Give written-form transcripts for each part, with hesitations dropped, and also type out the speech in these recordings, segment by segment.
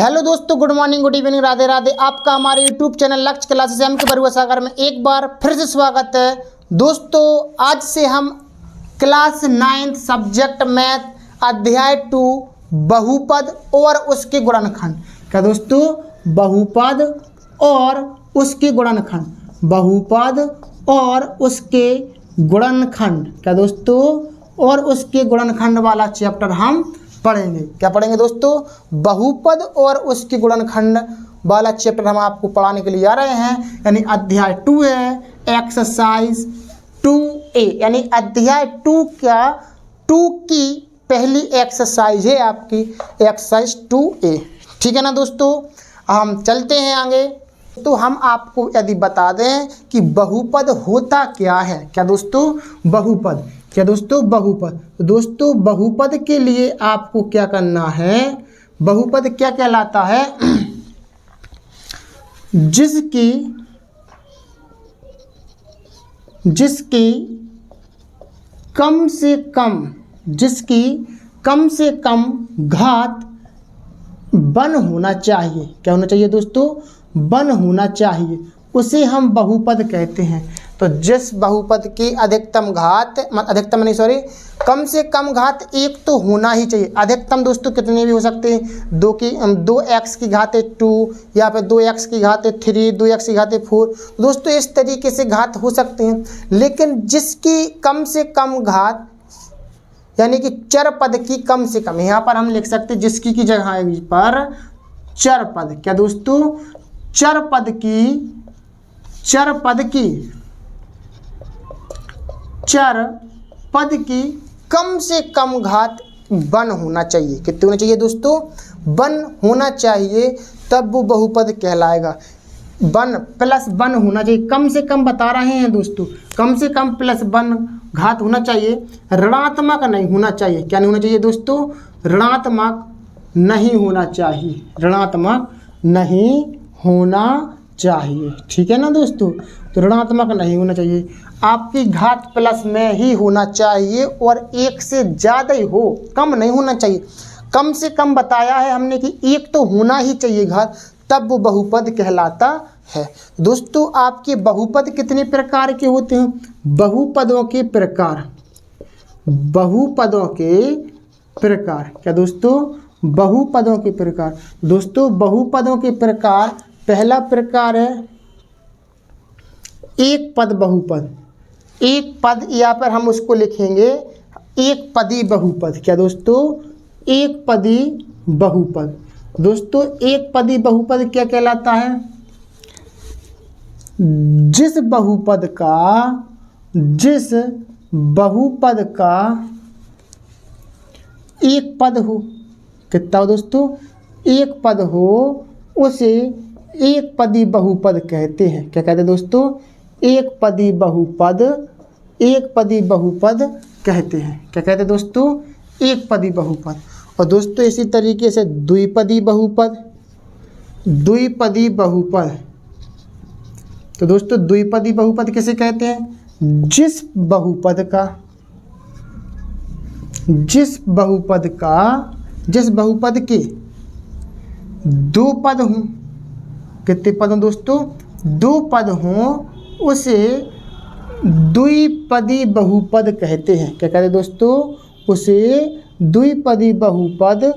Hello दोस्तों, good morning, good evening, Radhe Radhe. आपका हमारे यूट्यूब चैनल लक्ष्य क्लासेस एम के बरुआ सागर में एक बार फिर से स्वागत है। दोस्तों, आज से हम क्लास 9 सब्जेक्ट मैथ अध्याय 2 बहुपद और उसके गुणनखंड। क्या दोस्तों? बहुपद और उसके गुणनखंड, बहुपद और उसके गुणनखंड। क्या दोस्तों? और उसके गुणनखंड वाला चैप्टर हम पढ़ेंगे। क्या पढ़ेंगे दोस्तों? बहुपद और उसके गुणनखंड वाला चैप्टर हम आपको पढ़ाने के लिए आ रहे हैं। यानी अध्याय 2 है, एक्सरसाइज 2A, यानी अध्याय 2 की पहली एक्सरसाइज है आपकी एक्सरसाइज 2A। ठीक है ना दोस्तों? हम चलते हैं आगे। तो हम आपको यदि बता दें कि बहुपद होता क्या है। क्या दोस्तों? बहुपद। क्या दोस्तों? बहुपद। तो दोस्तों, बहुपद के लिए आपको क्या करना है? बहुपद क्या कहलाता है? जिसकी कम से कम घात वन होना चाहिए। क्या होना चाहिए दोस्तों? वन होना चाहिए, उसे हम बहुपद कहते हैं। तो जिस बहुपद की कम से कम घात एक तो होना ही चाहिए। अधिकतम दोस्तों कितने भी हो सकते हैं? 2x की घात 2, या फिर 2x की घात 3, 2x की घात 4। दोस्तों, इस तरीके से घात हो सकते हैं, लेकिन जिसकी कम से कम घात यानी कि चर पद की कम से कम, यहाँ पर हम लिख सकते हैं जिसकी की जगह पर चर पद। क्या दोस्तों? चर पद की कम से कम घात वन होना चाहिए। कितने होना चाहिए दोस्तों? वन होना चाहिए, तब वो बहुपद कहलाएगा। 1 + 1 होना चाहिए। कम से कम बता रहे हैं दोस्तों, कम से कम +1 घात होना चाहिए। ऋणात्मक नहीं होना चाहिए। क्या नहीं होना चाहिए दोस्तों? ऋणात्मक नहीं होना चाहिए। ऋणात्मक नहीं होना चाहिए। ठीक है ना दोस्तों? तो ऋणात्मक नहीं होना चाहिए। आपकी घात प्लस में ही होना चाहिए और 1 से ज़्यादा ही हो, कम नहीं होना चाहिए। कम से कम बताया है हमने कि 1 तो होना ही चाहिए घात, तब वो बहुपद कहलाता है। दोस्तों, आपके बहुपद कितने प्रकार के होते हैं? बहुपदों के प्रकार। क्या दोस्तों? बहुपदों के प्रकार। दोस्तों, बहुपदों के प्रकार, पहला प्रकार है एक पद बहुपद। एक पद, या पर हम उसको लिखेंगे एक पदी बहुपद। क्या दोस्तों? एक पदी बहुपद। दोस्तों, एक पदी बहुपद क्या कहलाता है? जिस बहुपद का एक पद हो। कितना हो दोस्तों? एक पद हो, उसे एक पदी बहुपद कहते हैं। क्या कहते हैं दोस्तों? एक पदी बहुपद कहते हैं। क्या कहते हैं दोस्तों? एक पदी बहुपद। और दोस्तों, इसी तरीके से द्विपदी बहुपद। तो दोस्तों, द्विपदी बहुपद किसे कहते हैं? जिस बहुपद के दो पद हों। कितने पद हों दोस्तों? 2 पद हों, उसे द्विपदी बहुपद कहते हैं। क्या कहते हैं दोस्तों? उसे द्विपदी बहुपद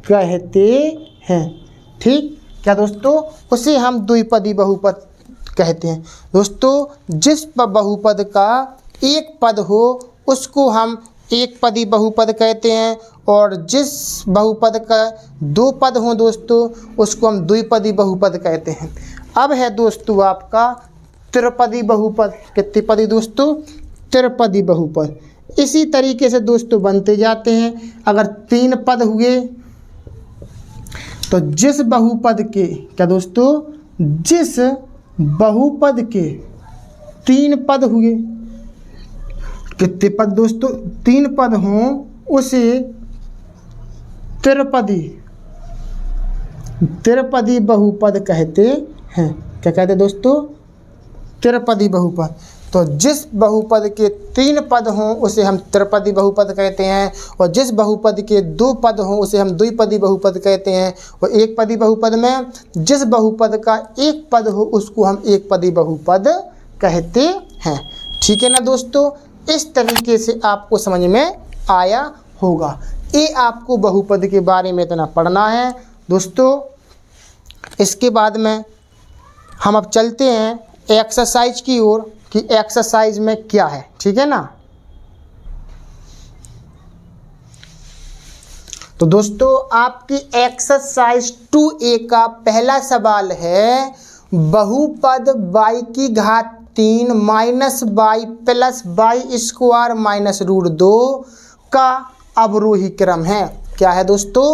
कहते हैं। ठीक? क्या दोस्तों? उसे हम द्विपदी बहुपद कहते हैं। दोस्तों, जिस बहुपद का एक पद हो उसको हम एक पदी बहुपद कहते हैं, और जिस बहुपद का 2 पद हों दोस्तों उसको हम द्विपदी बहुपद कहते हैं। अब है दोस्तों आपका त्रिपदी बहुपद। कितने पदी दोस्तों? त्रिपदी बहुपद। इसी तरीके से दोस्तों बनते जाते हैं। अगर 3 पद हुए तो जिस बहुपद के, क्या दोस्तों? जिस बहुपद के 3 पद हुए। कितने पद दोस्तों? 3 पद हों, उसे त्रिपदी बहुपद कहते हैं। क्या कहते हैं दोस्तों? त्रिपदी बहुपद। तो जिस बहुपद के 3 पद हों उसे हम त्रिपदी बहुपद कहते हैं, और जिस बहुपद के 2 पद हों उसे हम द्विपदी बहुपद कहते हैं, और एक पदी बहुपद में जिस बहुपद का 1 पद हो उसको हम एक पदी बहुपद कहते हैं। ठीक है ना दोस्तों, इस तरीके से आपको समझ में आया होगा। ये आपको बहुपद के बारे में इतना पढ़ना है दोस्तों। इसके बाद में हम अब चलते हैं एक्सरसाइज की ओर कि एक्सरसाइज में क्या है। ठीक है ना, तो दोस्तों आपकी एक्सरसाइज 2A का पहला सवाल है, बहुपद y की घात 3 minus y plus y square minus √2 का अवरोही क्रम है। क्या है दोस्तों?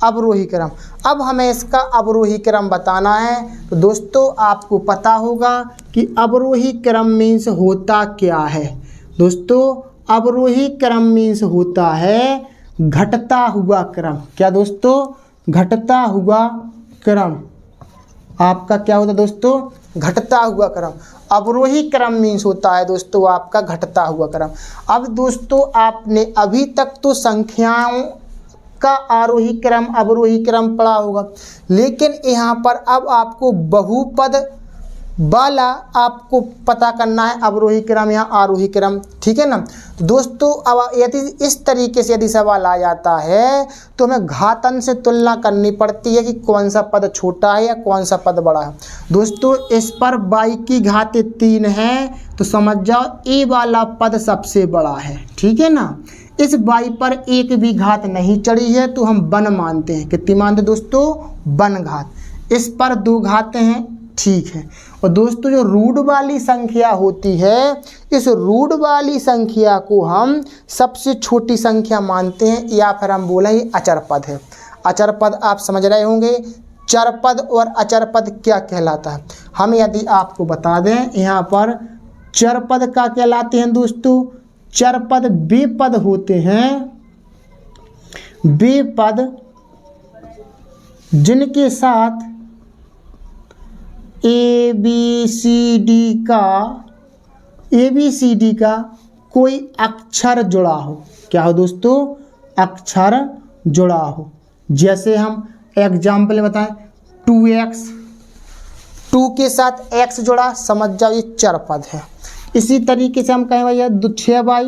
अवरोही क्रम। अब हमें इसका अवरोही क्रम बताना है। तो दोस्तों आपको पता होगा कि अवरोही क्रम मीन्स होता क्या है। दोस्तों अवरोही क्रम मीन्स होता है घटता हुआ क्रम। क्या दोस्तों? घटता हुआ क्रम। आपका क्या होता है दोस्तों? घटता हुआ क्रम। अवरोही क्रम मीन्स होता है दोस्तों आपका घटता हुआ क्रम। अब दोस्तों आपने अभी तक तो संख्याओं का आरोही क्रम अवरोही क्रम पढ़ा होगा, लेकिन यहाँ पर अब आपको बहुपद वाला आपको पता करना है अवरोही क्रम या आरोही क्रम। ठीक है ना दोस्तों, अब यदि इस तरीके से यदि सवाल आ जाता है तो हमें घातन से तुलना करनी पड़ती है कि कौन सा पद छोटा है या कौन सा पद बड़ा है। दोस्तों इस पर y की घात 3 है तो समझ जाओ ए वाला पद सबसे बड़ा है। ठीक है ना, इस y पर एक भी घात नहीं चढ़ी है तो हम वन मानते हैं। कितनी मानते दोस्तों? वन घात। इस पर 2 घातें हैं, ठीक है। और दोस्तों जो रूट वाली संख्या होती है, इस रूट वाली संख्या को हम सबसे छोटी संख्या मानते हैं, या फिर हम बोलें ये अचर पद है। अचर पद आप समझ रहे होंगे, चर पद और अचर पद क्या कहलाता है। हम यदि आपको बता दें यहाँ पर चर पद क्या कहलाते हैं दोस्तों? चर पद वे पद होते हैं, वे पद जिनके साथ ABCD का कोई अक्षर जुड़ा हो। क्या हो दोस्तों? अक्षर जुड़ा हो। जैसे हम एग्जाम्पल बताएं 2x, 2 के साथ x जुड़ा, समझ जाओ ये चर पद है। इसी तरीके से हम कहें भैया 6y,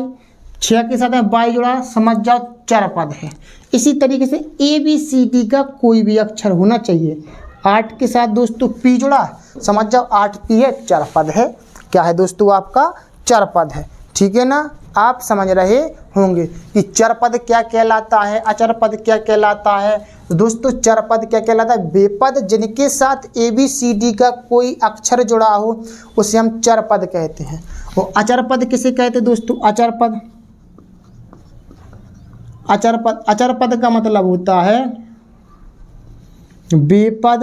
6 के साथ y जुड़ा, समझ जाओ चर पद है। इसी तरीके से ABCD का कोई भी अक्षर होना चाहिए। 8 के साथ दोस्तों p जुड़ा, समझ जाओ 8p है, चर पद है। क्या है दोस्तों? आपका चर पद है। ठीक है ना, आप समझ रहे होंगे कि चर पद क्या कहलाता है, अचर पद क्या कहलाता है। दोस्तों चर पद क्या कहलाता है? वे पद जिनके साथ ABCD का कोई अक्षर जुड़ा हो उसे हम चर पद कहते हैं। और अचर पद किसे कहते हैं दोस्तों? अचर पद। अचर पद का मतलब होता है वे पद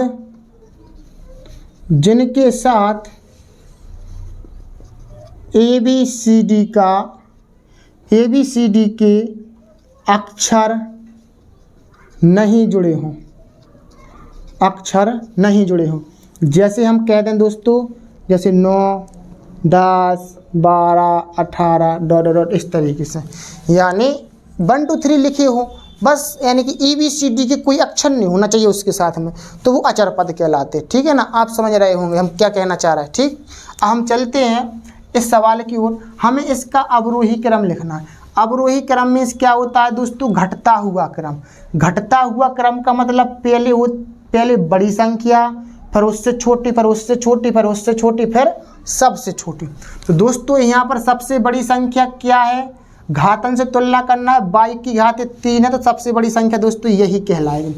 जिनके साथ ABCD के अक्षर नहीं जुड़े हों, अक्षर नहीं जुड़े हों। जैसे हम कहते हैं दोस्तों, जैसे 9, 10, 12, 18 डॉट इस तरीके से, यानी 1 2 3 लिखे हो बस, यानी कि ABCD के कोई अक्षर नहीं होना चाहिए उसके साथ में, तो वो अचर पद कहलाते। ठीक है ना, आप समझ रहे होंगे हम क्या कहना चाह रहे हैं। ठीक, हम चलते हैं इस सवाल की ओर। हमें इसका अवरोही क्रम लिखना है। अवरोही क्रम में क्या होता है दोस्तों? घटता हुआ क्रम। घटता हुआ क्रम का मतलब पहले बड़ी संख्या, फिर उससे छोटी, फिर उससे छोटी, फिर उससे छोटी, फिर सबसे छोटी। तो दोस्तों यहाँ पर सबसे बड़ी संख्या क्या है? घातन से तुलना करना है, y की घात 3 है तो सबसे बड़ी संख्या दोस्तों यही कहलाएगी।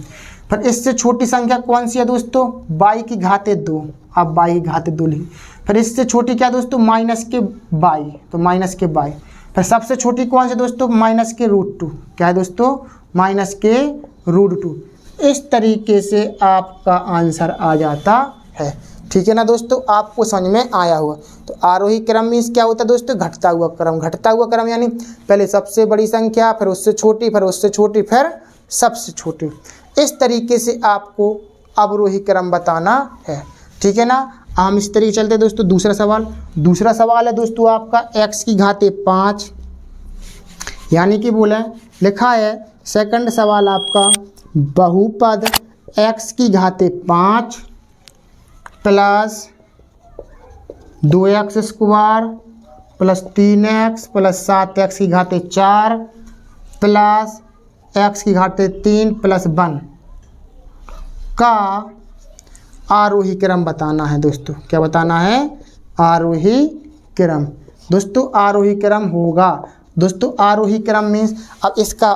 फिर इससे छोटी संख्या कौन सी है दोस्तों? y की घात 2। अब y की घात 2 लिखी। फिर इससे छोटी क्या दोस्तों? माइनस के y, तो माइनस के y। फिर सबसे छोटी कौन सी दोस्तों? माइनस के √2। क्या है दोस्तों? माइनस के √2। इस तरीके से आपका आंसर आ जाता है। ठीक है ना दोस्तों, आपको समझ में आया हुआ। तो आरोही क्रम में क्या होता है दोस्तों? घटता हुआ क्रम। घटता हुआ क्रम यानी पहले सबसे बड़ी संख्या, फिर उससे छोटी, फिर उससे छोटी, फिर सबसे छोटी। इस तरीके से आपको अवरोही क्रम बताना है। ठीक है ना, हम इस तरीके चलते हैं दोस्तों। दूसरा सवाल है दोस्तों आपका x की घाते 5, यानी कि बोले लिखा है सेकंड सवाल आपका बहुपद x की घाते 5 plus 2x square plus 3x plus 7x की घाते 4 प्लस x की घाते 3 प्लस 1 का आरोही क्रम बताना है दोस्तों। क्या बताना है? आरोही क्रम। दोस्तों आरोही क्रम होगा दोस्तों, आरोही क्रम मीन्स अब इसका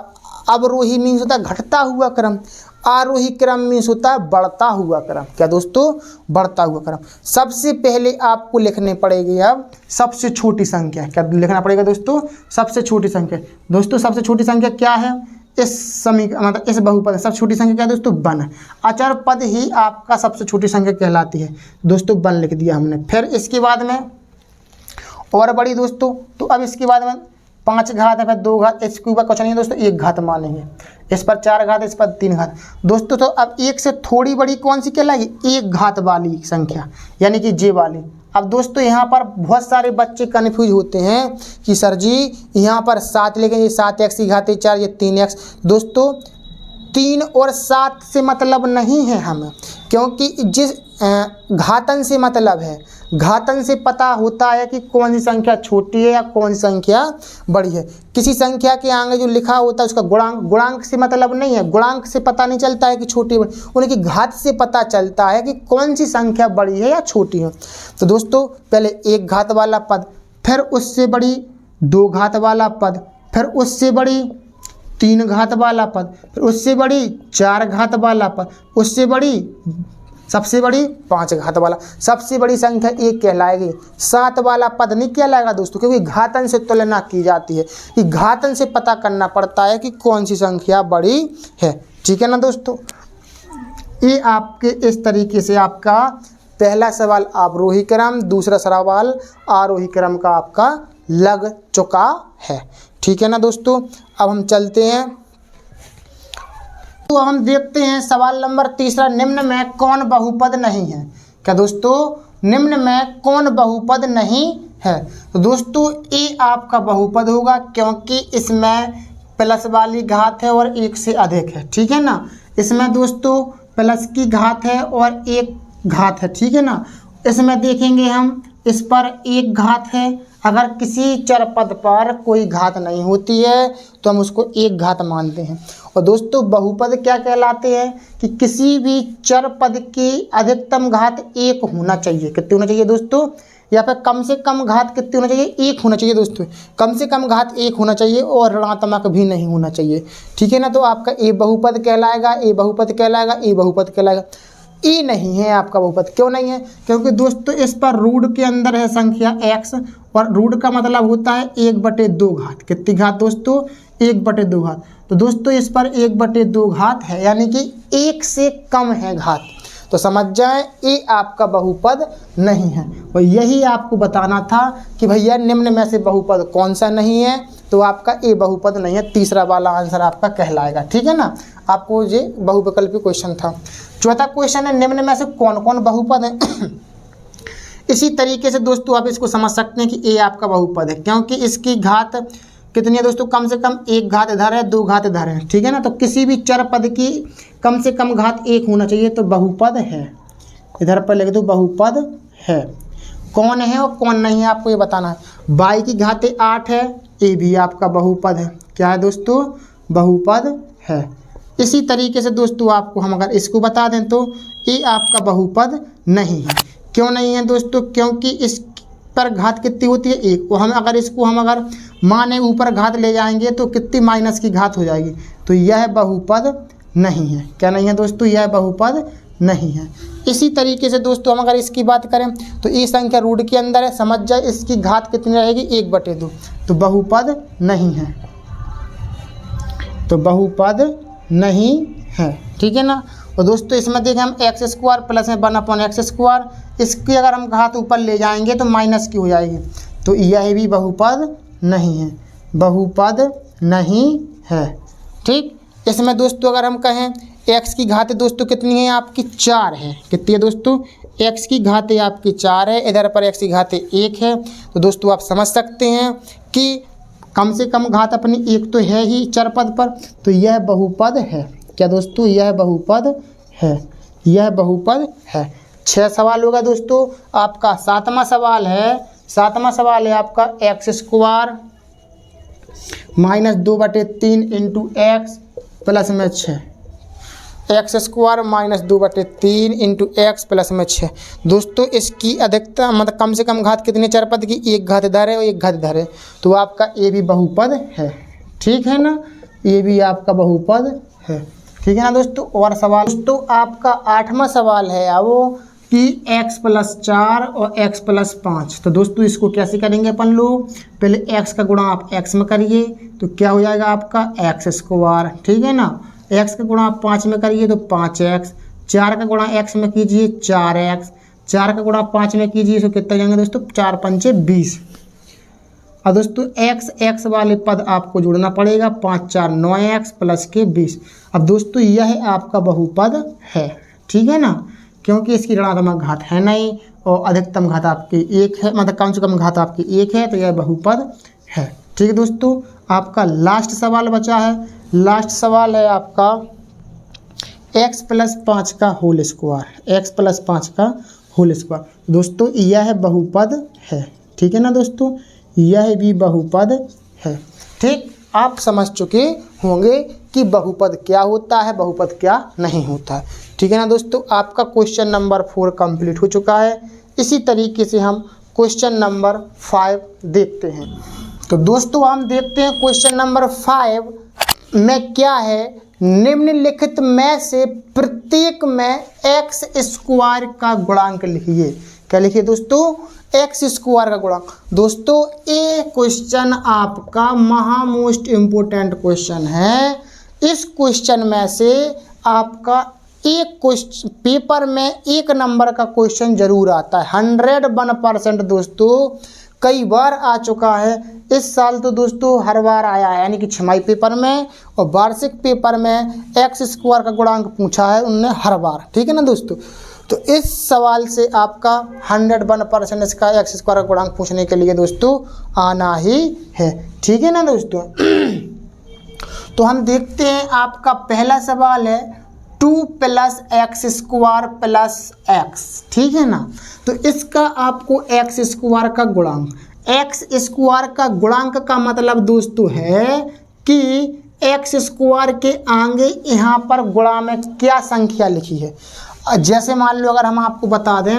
अवरोही मीन्स होता है घटता हुआ क्रम, आरोही क्रम मीन्स होता है बढ़ता हुआ क्रम। क्या दोस्तों? बढ़ता हुआ क्रम। सबसे पहले आपको लिखने पड़ेगी अब सबसे छोटी संख्या। क्या लिखना पड़ेगा दोस्तों? सबसे छोटी संख्या। दोस्तों सबसे छोटी संख्या क्या है इस समीकरण मतलब इस बहुपद? सबसे छोटी संख्या क्या है दोस्तों? 1। अचर पद ही आपका सबसे छोटी संख्या कहलाती है दोस्तों। 1 लिख दिया हमने। फिर इसके बाद में और बड़ी दोस्तों, तो अब इसके बाद में 5 घात है, फिर 2 घात, इसके ऊपर कुछ नहीं है दोस्तों, 1 घात मानेंगे। इस पर 4 घात, इस पर 3 घात दोस्तों। तो अब 1 से थोड़ी बड़ी कौन सी कहलाएगी? 1 घात वाली संख्या, यानी कि जे वाली। अब दोस्तों यहाँ पर बहुत सारे बच्चे कन्फ्यूज होते हैं कि सर जी यहाँ पर 7 लेंगे, ये 7x की घाते 4, ये 3x। दोस्तों 3 और 7 से मतलब नहीं है हमें, क्योंकि जिस घातन से मतलब है, घातन से पता होता है कि कौन सी संख्या छोटी है या कौन सी संख्या बड़ी है। किसी संख्या के आगे जो लिखा होता है उसका गुणांक से मतलब नहीं है, गुणांक से पता नहीं चलता है कि छोटी बड़ी, उनकी घात से पता चलता है कि कौन सी संख्या बड़ी है या छोटी है। तो दोस्तों पहले 1 घात वाला पद, फिर उससे बड़ी 2 घात वाला पद, फिर उससे बड़ी 3 घात वाला पद, फिर उससे बड़ी 4 घात वाला पद, उससे बड़ी सबसे बड़ी 5 घात वाला। सबसे बड़ी संख्या 1 कहलाएगी, 7 वाला पद नहीं कहलाएगा दोस्तों, क्योंकि घातन से तुलना की जाती है कि घातन से पता करना पड़ता है कि कौन सी संख्या बड़ी है। ठीक है ना दोस्तों? ये आपके इस तरीके से आपका पहला सवाल अवरोही क्रम, दूसरा सवाल आरोही क्रम का आपका लग चुका है। ठीक है ना दोस्तों? अब हम चलते हैं, तो हम देखते हैं सवाल नंबर 3। निम्न में कौन बहुपद नहीं है? क्या दोस्तों? निम्न में कौन बहुपद नहीं है? तो दोस्तों ए आपका बहुपद होगा, क्योंकि इसमें प्लस वाली घात है और 1 से अधिक है। ठीक है ना? इसमें दोस्तों प्लस की घात है और 1 घात है। ठीक है ना? इसमें देखेंगे हम, इस पर 1 घात है। अगर किसी चर पद पर कोई घात नहीं होती है तो हम उसको 1 घात मानते हैं। और दोस्तों बहुपद क्या कहलाते हैं कि किसी भी चर पद की अधिकतम घात 1 होना चाहिए। कितनी होना चाहिए दोस्तों? या फिर कम से कम घात कितनी होना चाहिए? 1 होना चाहिए दोस्तों। कम से कम घात 1 होना चाहिए और ऋणात्मक भी नहीं होना चाहिए। ठीक है ना? तो आपका ए बहुपद कहलाएगा, ए बहुपद कहलाएगा, ए बहुपद कहलाएगा। ए नहीं है आपका बहुपद। क्यों नहीं है? क्योंकि दोस्तों इस पर रूट के अंदर है संख्या x, और रूट का मतलब होता है 1/2 घात। कितनी घात दोस्तों? 1/2 घात। तो दोस्तों इस पर 1/2 घात है, यानी कि 1 से कम है घात। तो समझ जाए ए आपका बहुपद नहीं है। और यही आपको बताना था कि भैया निम्न में से बहुपद कौन सा नहीं है, तो आपका ए बहुपद नहीं है। तीसरा वाला आंसर आपका कहलाएगा। ठीक है ना? आपको ये बहुविकल्पी क्वेश्चन था। चौथा क्वेश्चन है निम्न में से कौन कौन बहुपद है? इसी तरीके से दोस्तों आप इसको समझ सकते हैं कि ए आपका बहुपद है, क्योंकि इसकी घात कितनी है दोस्तों? कम से कम 1 घात इधर है, 2 घात इधर है। ठीक है ना? तो किसी भी चर पद की कम से कम घात 1 होना चाहिए, तो बहुपद है। इधर पर लिख दो बहुपद है। कौन है और कौन नहीं है आपको ये बताना है। y की घाते 8 है, ए भी आपका बहुपद है। क्या है दोस्तों? बहुपद है। इसी तरीके से दोस्तों आपको हम अगर इसको बता दें तो ए आपका बहुपद नहीं है। क्यों नहीं है दोस्तों? क्योंकि इस पर घात कितनी होती है? 1। और हम अगर इसको अगर माने ऊपर घात ले जाएंगे तो कितनी माइनस की घात हो जाएगी। तो यह बहुपद नहीं है। क्या नहीं है दोस्तों? यह बहुपद नहीं है। इसी तरीके से दोस्तों हम अगर इसकी बात करें तो ये संख्या रूट के अंदर है, समझ जाए इसकी घात कितनी रहेगी? 1/2। तो बहुपद नहीं है, तो बहुपद नहीं है। ठीक है ना? और दोस्तों इसमें देखें हम x² प्लस में 1/x², इसकी अगर हम घात ऊपर ले जाएंगे तो माइनस की हो जाएगी। तो यह भी बहुपद नहीं है, बहुपद नहीं है। ठीक? इसमें दोस्तों अगर हम कहें एक्स की घात दोस्तों कितनी है आपकी 4 है। कितनी है दोस्तों, एक्स की घात आपकी 4 है, इधर पर एक्स की घात 1 है। तो दोस्तों आप समझ सकते हैं कि कम से कम घात अपनी 1 तो है ही चर पद पर, तो यह बहुपद है। क्या दोस्तों, यह बहुपद है, यह बहुपद है। 6 सवाल होगा दोस्तों। आपका 7वां सवाल है, 7वां सवाल है आपका x square -2/3 into x plus में 6। X square -2/3 into x plus में 6। दोस्तों इसकी अधिकतम मतलब कम से कम घात कितने चर पद की, एक घात इधर है और एक घात इधर है, तो आपका ये भी बहुपद है। ठीक है ना, ये भी आपका बहुपद है। ठीक है ना दोस्तों। और सवाल दोस्तों आपका 8वां सवाल है वो कि x + 4 और x + 5। तो दोस्तों इसको कैसे करेंगे अपन लोग, पहले x का गुणा आप x में करिए तो क्या हो जाएगा आपका x स्क्वायर। ठीक है ना, x का गुणा आप 5 में करिए तो 5x, 4 का गुणा x में कीजिए 4x, 4 का गुणा 5 में कीजिए तो कितना जाएंगे दोस्तों 4 × 5 = 20। और दोस्तों x वाले पद आपको जोड़ना पड़ेगा, 5 × 4 = 9x प्लस के 20। अब दोस्तों यह आपका बहुपद है। ठीक है ना, क्योंकि इसकी ऋणात्मक घात है नहीं और अधिकतम घात आपकी 1 है, मतलब कम से कम घात आपकी 1 है, तो यह बहुपद है। ठीक है दोस्तों। आपका लास्ट सवाल बचा है, लास्ट सवाल है आपका x + 5 का होल स्क्वायर, x + 5 का होल स्क्वायर। दोस्तों यह बहुपद है। ठीक है ना दोस्तों, यह भी बहुपद है। ठीक, आप समझ चुके होंगे कि बहुपद क्या होता है, बहुपद क्या नहीं होता है। ठीक है ना दोस्तों, आपका क्वेश्चन नंबर 4 कंप्लीट हो चुका है। इसी तरीके से हम क्वेश्चन नंबर 5 देखते हैं। तो दोस्तों हम देखते हैं क्वेश्चन नंबर 5 में क्या है। निम्नलिखित में से प्रत्येक में x² का गुणांक लिखिए। क्या लिखिए दोस्तों, x² का गुणांक। दोस्तों ये क्वेश्चन आपका मोस्ट इम्पोर्टेंट क्वेश्चन है। इस क्वेश्चन में से आपका एक क्वेश्चन पेपर में 1 नंबर का क्वेश्चन जरूर आता है, 101% दोस्तों कई बार आ चुका है। इस साल तो दोस्तों हर बार आया है, यानी कि छमाही पेपर में और वार्षिक पेपर में x² का गुणांक पूछा है उनने हर बार। ठीक है ना दोस्तों, तो इस सवाल से आपका 101% इसका x² का गुणांक पूछने के लिए दोस्तों आना ही है। ठीक है ना दोस्तों। तो हम देखते हैं, आपका पहला सवाल है 2 + x² + x। ठीक है ना, तो इसका आपको x² का गुणांक, x² का गुणांक का मतलब दोस्तों है कि x² के आगे यहाँ पर गुणा में क्या संख्या लिखी है। जैसे मान लो अगर हम आपको बता दें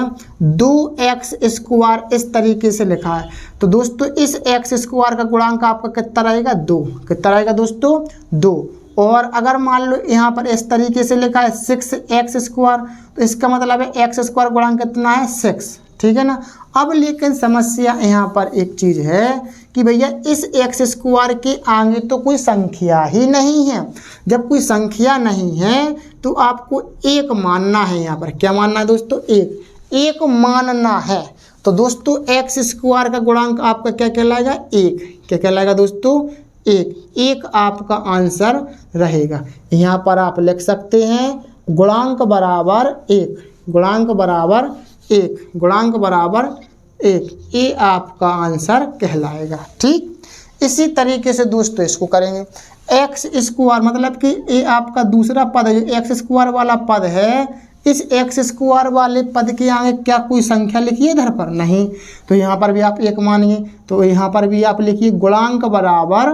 2x² इस तरीके से लिखा है, तो दोस्तों इस x² का गुणांक आपका कितना रहेगा 2। कितना रहेगा दोस्तों 2। और अगर मान लो यहाँ पर इस तरीके से लिखा है 6x², तो इसका मतलब है x² गुणांक कितना है 6। ठीक है ना। अब लेकिन समस्या यहाँ पर एक चीज़ है कि भैया इस x² के आगे तो कोई संख्या ही नहीं है। जब कोई संख्या नहीं है तो आपको 1 मानना है। यहाँ पर क्या मानना है दोस्तों, 1 मानना है। तो दोस्तों x² का गुणांक आपका क्या कहलाएगा 1। क्या कहलाएगा दोस्तों 1 आपका आंसर रहेगा। यहाँ पर आप लिख सकते हैं गुणांक बराबर 1, गुणांक बराबर 1, गुणांक बराबर 1, ये आपका आंसर कहलाएगा। ठीक, इसी तरीके से दोस्तों इसको करेंगे x² मतलब कि ये आपका दूसरा पद है जो x² वाला पद है। इस x² वाले पद के आगे क्या कोई संख्या लिखिए इधर पर, नहीं, तो यहाँ पर भी आप 1 मानिए। तो यहाँ पर भी आप लिखिए गुणांक बराबर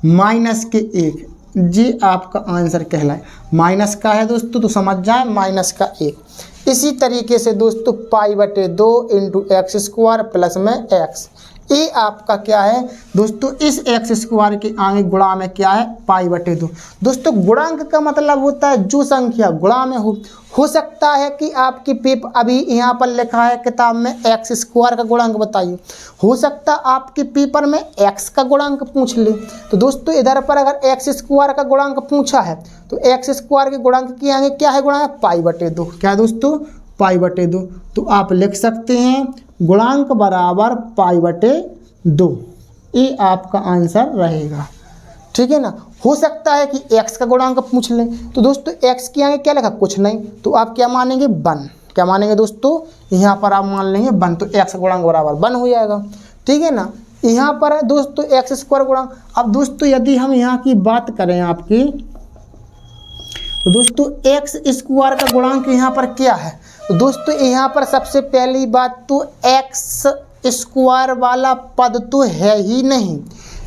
-1, जी आपका आंसर कहलाए। माइनस का है दोस्तों तो समझ जाए -1। इसी तरीके से दोस्तों π/2 इंटू x² प्लस में x, ये आपका क्या है दोस्तों, इस x² के आगे गुणा में क्या है π/2। दोस्तों गुणांक का मतलब होता है जो संख्या गुणा में हो सकता है कि आपकी पेपर अभी यहाँ पर लिखा है किताब में x² का गुणांक बताइए, हो सकता आपके पेपर में x का गुणांक पूछ ले। तो दोस्तों इधर पर अगर x² का गुणांक पूछा है तो x² के गुणांक के आगे क्या है गुणा है π/2। क्या है दोस्तों π/2। तो आप लिख सकते हैं गुणांक बराबर π/2, ये आपका आंसर रहेगा। ठीक है ना। हो सकता है कि x का गुणांक पूछ लें, तो दोस्तों x के आगे क्या लिखा, कुछ नहीं, तो आप क्या मानेंगे, 1। क्या मानेंगे दोस्तों, यहाँ पर आप मान लेंगे 1, तो x का गुणांक बराबर 1 हो जाएगा, ठीक है ना। यहाँ पर है दोस्तों x स्क्वायर गुणांक। अब दोस्तों यदि हम यहाँ की बात करें आपकी, तो दोस्तों x स्क्वायर का गुणांक यहाँ पर क्या है, तो दोस्तों यहाँ पर सबसे पहली बात तो x स्क्वायर वाला पद तो है ही नहीं।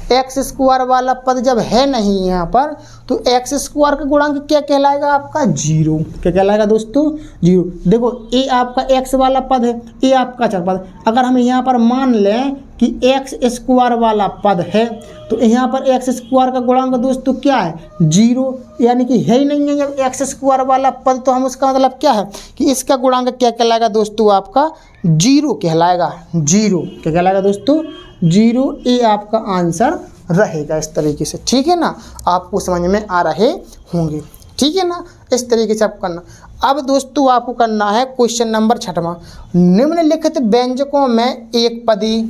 एक्स स्क्वायर वाला पद जब है नहीं यहाँ पर, तो एक्स स्क्वायर का गुणांक क्या कहलाएगा आपका, 0। क्या कहलाएगा दोस्तों, 0। देखो ए आपका एक्स वाला पद है, ए आपका अचर पद। अगर हम यहाँ पर मान लें कि एक्स स्क्वायर वाला पद है, तो यहाँ पर एक्स स्क्वायर का गुणांक दोस्तों क्या है, 0, यानी कि है ही नहीं है जब एक्स स्क्वायर वाला पद, तो हम उसका मतलब क्या है कि इसका गुणांक क्या कहलाएगा दोस्तों, आपका 0 कहलाएगा। 0 क्या कहलाएगा दोस्तों, 0। ए आपका आंसर रहेगा इस तरीके से, ठीक है ना। आपको समझ में आ रहे होंगे, ठीक है ना। इस तरीके से आप करना। अब दोस्तों आपको करना है क्वेश्चन नंबर 6वां। निम्नलिखित व्यंजकों में एक पदी,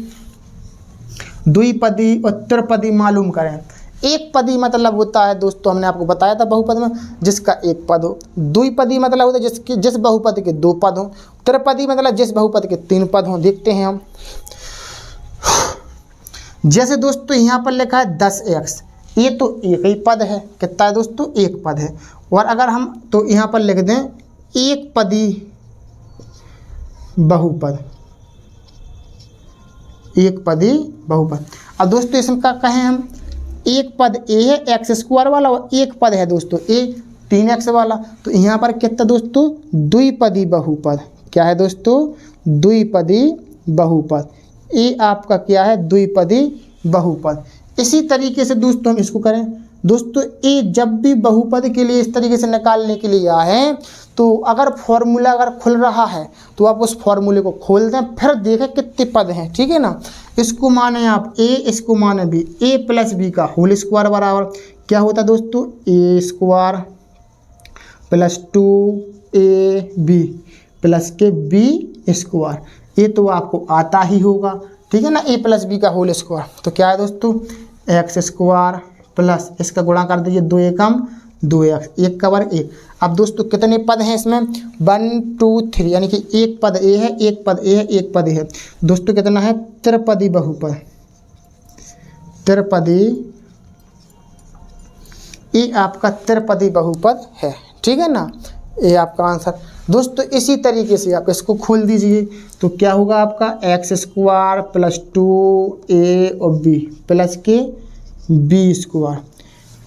द्विपदी और त्रिपदी मालूम करें। एक पदी मतलब होता है दोस्तों, हमने आपको बताया था बहुपद में जिसका एक पद हो। द्विपदी मतलब होता है जिस बहुपद के 2 पद हो। त्रिपदी मतलब जिस बहुपद के 3 पद हों। देखते हैं हम, जैसे दोस्तों यहाँ पर लिखा है 10x, ये तो एक ही पद है, कितना है दोस्तों, एक पद है। और अगर हम तो यहाँ पर लिख दें एक पदी बहुपद, एक पदी बहुपद। अब दोस्तों इसमें क्या कहें हम, एक पद ए है एक्स स्क्वायर वाला और एक पद है दोस्तों ए 3x वाला, तो यहाँ पर कितना दोस्तों, द्विपदी बहुपद। क्या है दोस्तों, द्विपदी बहुपद। ए आपका क्या है, द्विपदी बहुपद। इसी तरीके से दोस्तों हम इसको करें। दोस्तों ए जब भी बहुपद के लिए इस तरीके से निकालने के लिए आए, तो अगर फॉर्मूला अगर खुल रहा है तो आप उस फॉर्मूले को खोल दें, फिर देखें कितने पद हैं, ठीक है ना। इसको माने आप ए, इसको माने बी, ए प्लस बी का होल स्क्वायर बराबर क्या होता है दोस्तों, ए स्क्वायर प्लस 2ab प्लस के बी स्क्वायर। ये तो आपको आता ही होगा, ठीक है ना, ए प्लस बी का होल स्क्वायर। तो क्या है दोस्तों, एक्स स्क्वायर प्लस इसका गुणा कर दीजिए 2 एकम 2x, 1 का वर्ग 1। अब दोस्तों कितने पद हैं इसमें, 1 2 3, यानी कि एक पद ए है, एक पद ए है, एक पद ए है। दोस्तों कितना है, त्रिपदी बहुपद, त्रिपदी, ये आपका त्रिपदी बहुपद है, ठीक है ना। ये आपका आंसर। दोस्तों इसी तरीके से आप इसको खोल दीजिए, तो क्या होगा आपका एक्स स्क्वायर प्लस 2a और b प्लस के बी स्क्वायर,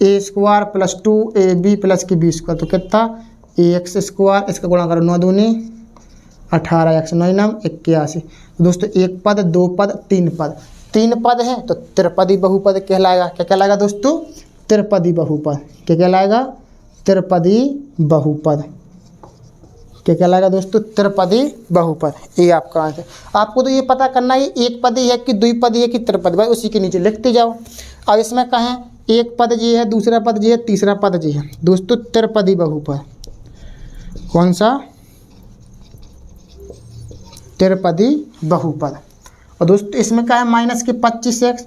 ए स्क्वायर प्लस 2ab प्लस के बी स्क्वायर, तो कितना एक्स स्क्वायर, इसका गुणा करो 9 दूनी 18, x 9 9 81। तो दोस्तों एक पद, 2 पद, 3 पद, 3 पद हैं तो त्रिपदी बहुपद कहलाएगा। क्या कहलाएगा दोस्तों, त्रिपदी बहुपद। क्या कहलाएगा, त्रिपदी बहुपद। क्या कहलाएगा दोस्तों, त्रिपदी बहुपद। ये आपका आंसर। आपको तो ये पता करना है एक पदी है कि द्विपदी है कि त्रिपदी, भाई उसी के नीचे लिखते जाओ। अब इसमें कहें एक पद जी है, दूसरा पद जी है, तीसरा पद जी है, दोस्तों त्रिपदी बहुपद। कौन सा, त्रिपदी बहुपद। और दोस्तों इसमें क्या है, माइनस के 25x,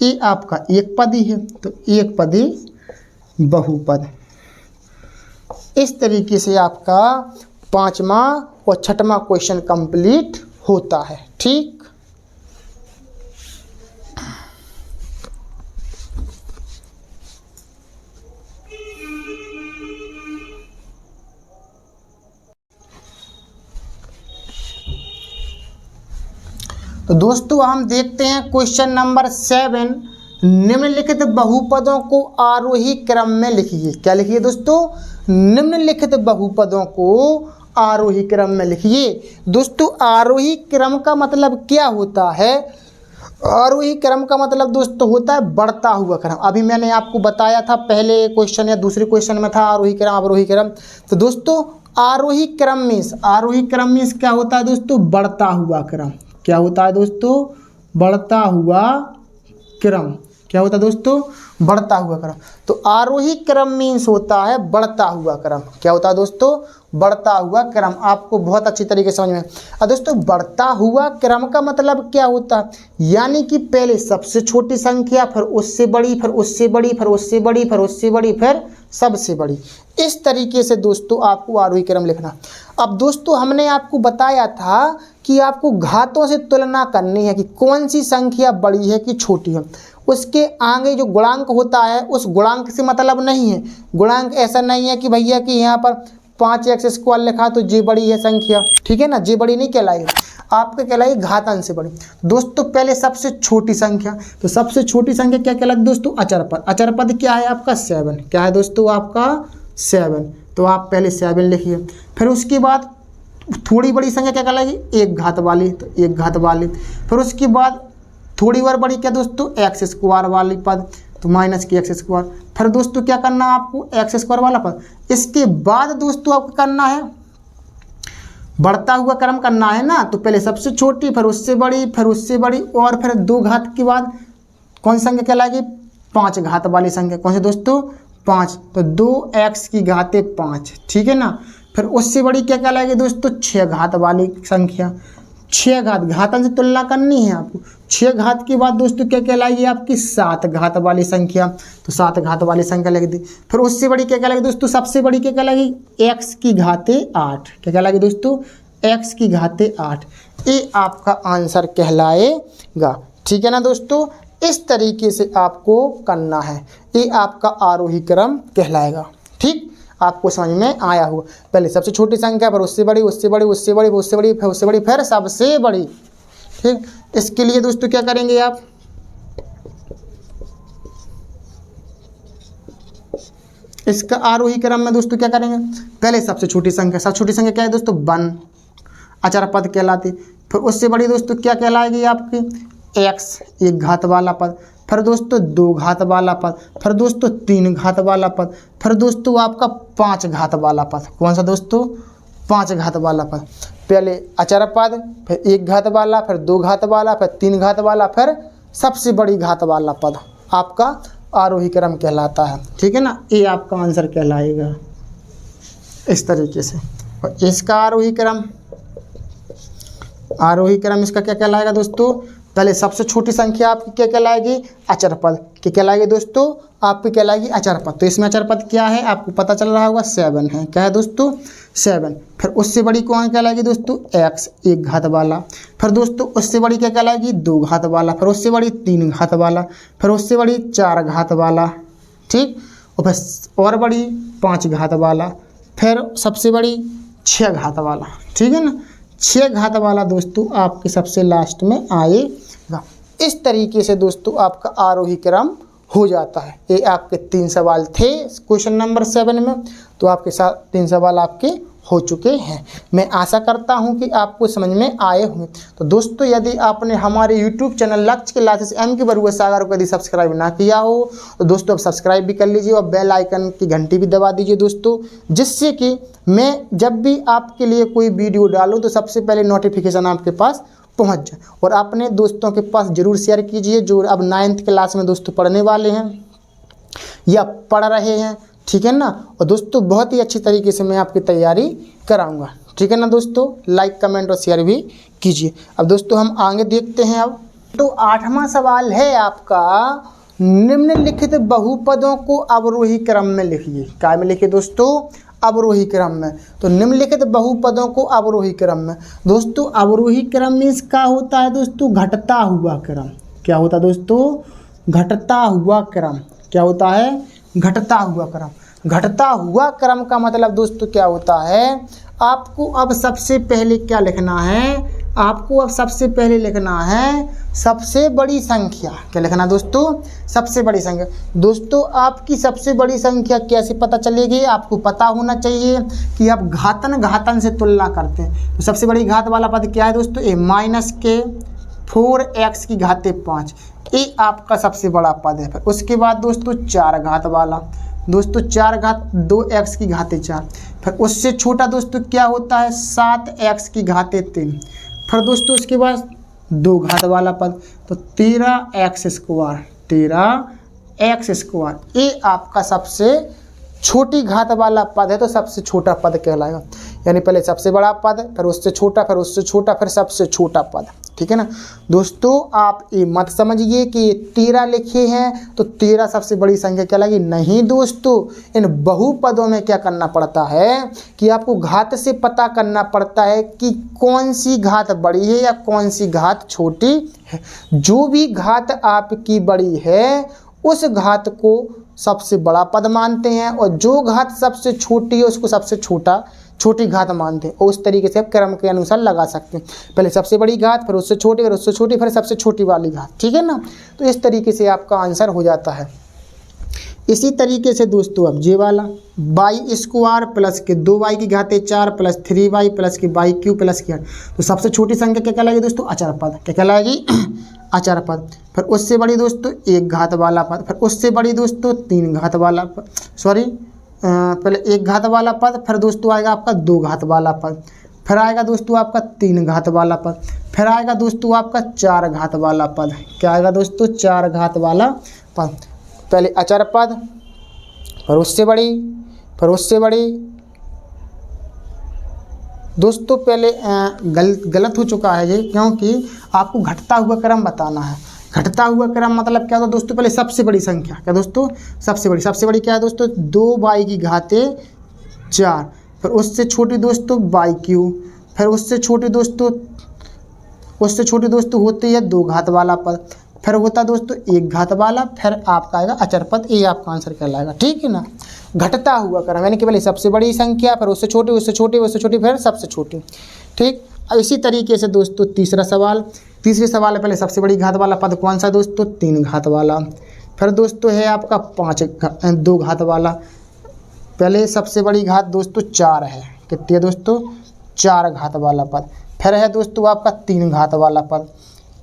ये आपका एक पदी है, तो एक पदी बहुपद। इस तरीके से आपका 5वां और 6वां क्वेश्चन कंप्लीट होता है, ठीक। तो दोस्तों हम देखते हैं क्वेश्चन नंबर 7। निम्नलिखित बहुपदों को आरोही क्रम में लिखिए। क्या लिखिए दोस्तों, निम्नलिखित बहुपदों को आरोही क्रम में लिखिए। दोस्तों आरोही क्रम का मतलब क्या होता है, आरोही क्रम का मतलब दोस्तों होता है बढ़ता हुआ क्रम। अभी मैंने आपको बताया था पहले क्वेश्चन या दूसरे क्वेश्चन में था आरोही क्रम अवरोही क्रम। तो दोस्तों आरोही क्रम में क्या होता है दोस्तों, बढ़ता हुआ क्रम। क्या होता है दोस्तों, बढ़ता हुआ क्रम। क्या होता है दोस्तों, बढ़ता हुआ क्रम। तो आरोही क्रम मीन्स होता है बढ़ता हुआ क्रम। क्या होता है दोस्तों, बढ़ता हुआ क्रम। आपको बहुत अच्छी तरीके से समझ में। अब दोस्तों बढ़ता हुआ क्रम का मतलब क्या होता है, यानी कि पहले सबसे छोटी संख्या, फिर उससे बड़ी, फिर उससे बड़ी, फिर उससे बड़ी, फिर उससे बड़ी, फिर सबसे बड़ी। इस तरीके से दोस्तों आपको आरोही क्रम लिखना। अब दोस्तों हमने आपको बताया था कि आपको घातों से तुलना करनी है कि कौन सी संख्या बड़ी है कि छोटी है। उसके आगे जो गुणांक होता है उस गुणांक से मतलब नहीं है। गुणांक ऐसा नहीं है कि भैया कि यहाँ पर 5x² लिखा तो जे बड़ी है संख्या, ठीक है ना, जे बड़ी नहीं कहलाएगी, आपका कहलाएगी घातांक से बड़ी। दोस्तों पहले सबसे छोटी संख्या, तो सबसे छोटी संख्या क्या कहलाती दोस्तों, अचर पद। अचर पद क्या है आपका 7। क्या है दोस्तों आपका 7। तो आप पहले 7 लिखिए। फिर उसके बाद थोड़ी बड़ी संख्या क्या कहलाएगी, 1 घात वाली, तो 1 घात वाली। फिर उसके बाद थोड़ी और बड़ी क्या दोस्तों, x² वाली पद, तो -x²। फिर दोस्तों क्या करना है आपको, x² वाला पद। इसके बाद दोस्तों आपको करना है बढ़ता हुआ क्रम करना है ना, तो पहले सबसे छोटी, फिर उससे बड़ी, फिर उससे बड़ी, और फिर 2 घात के बाद कौन सी संख्या कहलाएगी, 5 घात वाली संख्या। कौन सी दोस्तों, 5। तो 2x⁵, ठीक है ना। फिर उससे बड़ी क्या कहलाएगी दोस्तों, 6 घात वाली संख्या। 6 घात, घातन से तुलना करनी है आपको। 6 घात के बाद दोस्तों क्या कहलाएगी आपकी 7 घात वाली संख्या, तो 7 घात वाली संख्या लिख दी। फिर उससे बड़ी क्या कहलाएगी दोस्तों, सबसे बड़ी क्या कहलाएगी, x⁸। क्या कहलाएगी दोस्तों, x⁸। ये आपका आंसर कहलाएगा, ठीक है ना दोस्तों। इस तरीके से आपको करना है, ये आपका आरोही क्रम कहलाएगा। ठीक, आपको समझ में आया होगा। पहले सबसे छोटी संख्या, फिर उससे बड़ी, उससे बड़ी, उससे बड़ी, उससे बड़ी, फिर उससे बड़ी, फिर सबसे बड़ी। ठीक, इसके लिए दोस्तों क्या करेंगे आप, इसका आरोही क्रम में दोस्तों क्या करेंगे, पहले सबसे छोटी संख्या, सबसे छोटी संख्या क्या है दोस्तों 1, अचर पद कहलाती। फिर उससे बड़ी दोस्तों क्या कहलाएगी आपकी x, 1 घात वाला पद। फिर दोस्तों 2 घात वाला पद। फिर दोस्तों 3 घात वाला पद। फिर दोस्तों आपका 5 घात वाला पद। कौन सा दोस्तों, 5 घात वाला पद। पहले अचर पद, फिर 1 घात वाला, फिर 2 घात वाला, फिर 3 घात वाला, फिर सबसे बड़ी घात वाला पद आपका आरोही क्रम कहलाता है, ठीक है ना। ये आपका आंसर कहलाएगा इस तरीके से। और इसका आरोही क्रम इसका क्या कहलाएगा दोस्तों, पहले सबसे छोटी संख्या आपकी क्या कहलाएगी, अचर पद। क्या कहलाएगी दोस्तों, आपकी कहलाएगी अचर पद। तो इसमें अचर पद क्या है आपको पता चल रहा होगा, 7 है। क्या है दोस्तों, 7। फिर उससे बड़ी कौन कहलाएगी दोस्तों, x, 1 घात वाला। फिर दोस्तों उससे बड़ी क्या कहलाएगी, 2 घात वाला। फिर उससे बड़ी 3 घात वाला। फिर उससे बड़ी 4 घात वाला, ठीक। और फिर और बड़ी 5 घात वाला। फिर सबसे बड़ी 6 घात वाला, ठीक है ना। 6 घात वाला दोस्तों आपके सबसे लास्ट में आएगा। इस तरीके से दोस्तों आपका आरोही क्रम हो जाता है। ये आपके 3 सवाल थे क्वेश्चन नंबर 7 में, तो आपके साथ 3 सवाल आपके हो चुके हैं। मैं आशा करता हूं कि आपको समझ में आए होंगे। तो दोस्तों यदि आपने हमारे YouTube चैनल लक्ष्य क्लासेस M.K. बरुआ सागर को यदि सब्सक्राइब ना किया हो तो दोस्तों अब सब्सक्राइब भी कर लीजिए और बेल आइकन की घंटी भी दबा दीजिए दोस्तों, जिससे कि मैं जब भी आपके लिए कोई वीडियो डालूँ तो सबसे पहले नोटिफिकेशन आपके पास पहुंच जाए। और अपने दोस्तों के पास ज़रूर शेयर कीजिए जो अब 9th क्लास में दोस्तों पढ़ने वाले हैं या पढ़ रहे हैं, ठीक है ना। और दोस्तों बहुत ही अच्छी तरीके से मैं आपकी तैयारी कराऊंगा, ठीक है ना दोस्तों। लाइक, कमेंट और शेयर भी कीजिए। अब दोस्तों हम आगे देखते हैं। अब तो 8वां सवाल है आपका, निम्नलिखित बहुपदों को अवरोही क्रम में लिखिए। क्या में लिखिए दोस्तों, अवरोही क्रम में। तो निम्नलिखित बहुपदों को अवरोही क्रम में। दोस्तों अवरोही क्रम में इसका होता है दोस्तों घटता हुआ क्रम। क्या होता है दोस्तों, घटता हुआ क्रम। क्या होता है, घटता हुआ क्रम। घटता हुआ क्रम का मतलब दोस्तों क्या होता है, आपको अब सबसे पहले क्या लिखना है, आपको अब सबसे पहले लिखना है सबसे बड़ी संख्या। क्या लिखना दोस्तों, सबसे बड़ी संख्या। दोस्तों आपकी सबसे बड़ी संख्या कैसे पता चलेगी, आपको पता होना चाहिए कि आप घातन से तुलना करते हैं। तो सबसे बड़ी घात वाला पद क्या है दोस्तों, ए -4x⁵ ये आपका सबसे बड़ा पद है। फिर उसके बाद दोस्तों 4 घात वाला, दोस्तों 4 घात 2x⁴। फिर उससे छोटा दोस्तों क्या होता है 7x⁵। फिर दोस्तों उसके बाद 2 घात वाला पद, तो 13x²। 13x²। ये आपका सबसे छोटी घात वाला पद है, तो सबसे छोटा पद कहलाएगा। यानी पहले सबसे बड़ा पद, फिर उससे छोटा, फिर उससे छोटा, फिर सबसे छोटा पद। ठीक है ना दोस्तों, आप ये मत समझिए कि ये 13 लिखे हैं तो 13 सबसे बड़ी संख्या कहलाएगी। नहीं दोस्तों, इन बहुपदों में क्या करना पड़ता है कि आपको घात से पता करना पड़ता है कि कौन सी घात बड़ी है या कौन सी घात छोटी है। जो भी घात आपकी बड़ी है उस घात को सबसे बड़ा पद मानते हैं, और जो घात सबसे छोटी है उसको सबसे छोटी घात मानते हैं। और उस तरीके से आप क्रम के अनुसार लगा सकते हैं, पहले सबसे बड़ी घात, फिर उससे छोटी, फिर उससे छोटी, फिर सबसे छोटी वाली घात। ठीक है ना, तो इस तरीके से आपका आंसर हो जाता है। इसी तरीके से दोस्तों अब ये वाला y² प्लस के 2y की घातें 4 प्लस 3y प्लस की y³ प्लस की 8, तो सबसे छोटी संख्या क्या कहलाएगी दोस्तों? अचर पद। क्या कहलाएगी? अचर पद। फिर उससे बड़ी दोस्तों 1 घात वाला पद, फिर उससे बड़ी दोस्तों 3 घात वाला पद, पहले 1 घात वाला पद, फिर दोस्तों आएगा आपका 2 घात वाला पद, फिर आएगा दोस्तों आपका 3 घात वाला पद, फिर आएगा दोस्तों आपका 4 घात वाला पद। क्या आएगा दोस्तों? 4 घात वाला पद। पहले अचर पद, फिर उससे बड़ी, फिर उससे बड़ी। दोस्तों पहले गलत हो चुका है ये, क्योंकि आपको घटता हुआ क्रम बताना है। घटता हुआ क्रम मतलब क्या होता है दोस्तों? पहले सबसे बड़ी संख्या, क्या दोस्तों? सबसे बड़ी क्या है दोस्तों? 2y की घातें 4, फिर उससे छोटी दोस्तों y³, फिर उससे छोटी दोस्तों होती है 2 घात वाला पद, फिर होता दोस्तों 1 घात वाला, फिर आपका आएगा अचर पद। ये आपका आंसर कहलाएगा। ठीक है ना, घटता हुआ क्रम यानी कि पहले सबसे बड़ी संख्या, फिर उससे छोटी, उससे छोटी, उससे छोटी, फिर सबसे छोटी। ठीक, इसी तरीके से दोस्तों तीसरे सवाल है, पहले सबसे बड़ी घात वाला पद कौन सा दोस्तों? 3 घात वाला। फिर दोस्तों है आपका 2 घात वाला। पहले सबसे बड़ी घात दोस्तों 4 है, कितनी है दोस्तों? 4 घात वाला पद। फिर है दोस्तों आपका 3 घात वाला पद।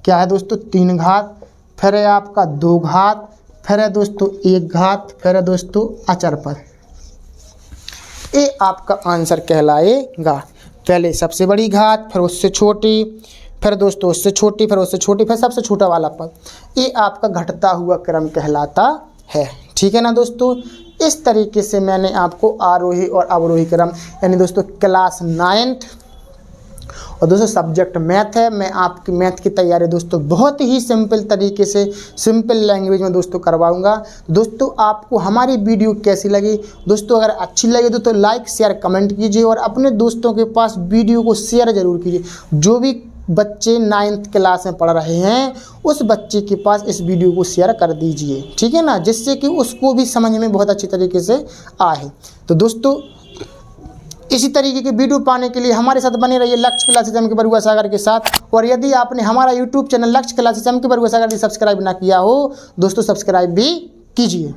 क्या है दोस्तों? 3 घात, फिर है आपका 2 घात, फिर है दोस्तों 1 घात, फिर है दोस्तों अचर पद। ये आपका आंसर कहलाएगा। पहले सबसे बड़ी घात, फिर उससे छोटी, फिर दोस्तों उससे छोटी, फिर उससे छोटी, फिर सबसे छोटा वाला पद। ये आपका घटता हुआ क्रम कहलाता है। ठीक है ना दोस्तों, इस तरीके से मैंने आपको आरोही और अवरोही क्रम यानी दोस्तों क्लास 9th और दोस्तों सब्जेक्ट मैथ है। मैं आपकी मैथ की तैयारी दोस्तों बहुत ही सिंपल तरीके से, सिंपल लैंग्वेज में दोस्तों करवाऊंगा। दोस्तों आपको हमारी वीडियो कैसी लगी? दोस्तों अगर अच्छी लगी तो लाइक शेयर कमेंट कीजिए, और अपने दोस्तों के पास वीडियो को शेयर ज़रूर कीजिए। जो भी बच्चे 9th क्लास में पढ़ रहे हैं उस बच्चे के पास इस वीडियो को शेयर कर दीजिए। ठीक है ना, जिससे कि उसको भी समझ में बहुत अच्छी तरीके से आए। तो दोस्तों इसी तरीके की वीडियो पाने के लिए हमारे साथ बने रहिए लक्ष्य क्लासेस एम के बरुआ सागर के साथ। और यदि आपने हमारा यूट्यूब चैनल लक्ष्य क्लासेस एम के बरुआ सागर सब्सक्राइब ना किया हो दोस्तों, सब्सक्राइब भी कीजिए।